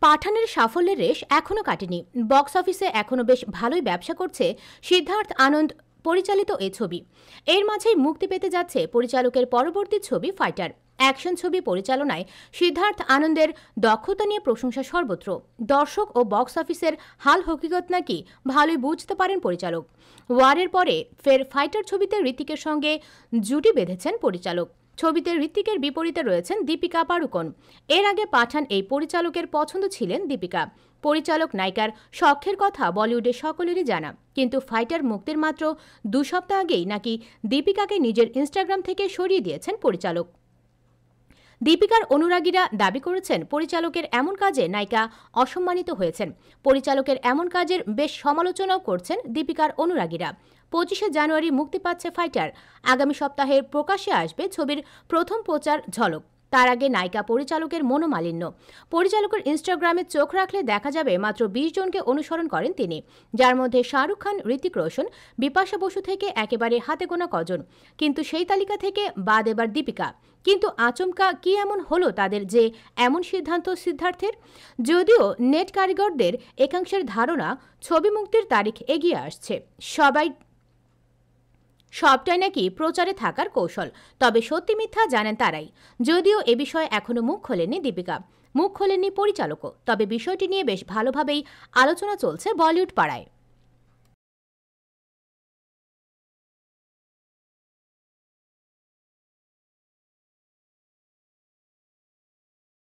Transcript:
পাঠানের সাফল্যের রেশ এখনও কাটেনি। বক্স অফিসে এখনও বেশ ভালোই ব্যবসা করছে সিদ্ধার্থ আনন্দ পরিচালিত এই ছবি। এর মাঝেই মুক্তি পেতে যাচ্ছে পরিচালকের পরবর্তী ছবি ফাইটার। অ্যাকশন ছবি পরিচালনায় সিদ্ধার্থ আনন্দের দক্ষতা নিয়ে প্রশংসা সর্বত্র। দর্শক ও বক্স অফিসের হাল হকিকত নাকি ভালোই বুঝতে পারেন পরিচালক। ওয়ারের পরে ফের ফাইটার ছবিতে ঋত্বিকের সঙ্গে জুটি বেঁধেছেন পরিচালক। ছবিতে ঋত্বিকের বিপরীতে রয়েছেন দীপিকা পাড়ুকোন। এর আগে পাঠান এই পরিচালকের পছন্দ ছিলেন দীপিকা। পরিচালক নায়িকার শখের কথা বলিউডে সকলেরই জানা, কিন্তু ফাইটার মুক্তির মাত্র 2 সপ্তাহ আগেই নাকি দীপিকাকে নিজের ইনস্টাগ্রাম থেকে সরিয়ে দিয়েছেন পরিচালক। দীপিকার অনুরাগীরা দাবি করেছেন পরিচালকের এমন কাজে নায়িকা অসম্মানিত হয়েছেন। পরিচালকের এমন কাজের বেশ সমালোচনাও করছেন দীপিকার অনুরাগীরা। 25শে জানুয়ারি মুক্তি পাচ্ছে ফাইটার। আগামী সপ্তাহে প্রকাশ্যে আসবে ছবির প্রথম প্রচার ঝলক। তার আগে নায়িকা পরিচালকের মনোমালিন্য। পরিচালকের ইনস্টাগ্রামে চোখ রাখলে দেখা যাবে মাত্র 20 জনকে অনুসরণ করেন তিনি, যার মধ্যে শাহরুখ খান, ঋতিক রোশন, বিপাশা বসু থেকে একেবারে হাতে গোনা কজন। কিন্তু সেই তালিকা থেকে বাদ এবার দীপিকা। কিন্তু আচমকা কি এমন হলো তাদের যে এমন সিদ্ধান্ত সিদ্ধার্থের? যদিও নেট কারিগরদের একাংশের ধারণা ছবি মুক্তির তারিখ এগিয়ে আসছে, সবটাই নাকি প্রচারে থাকার কৌশল। তবে সত্যি মিথ্যা জানেন তারাই। যদিও এ বিষয়ে এখনো মুখ খোলেননি দীপিকা, মুখ খোলেননি পরিচালকও। তবে বিষয়টি নিয়ে বেশ ভালোভাবেই আলোচনা চলছে বলিউড পাড়ায়।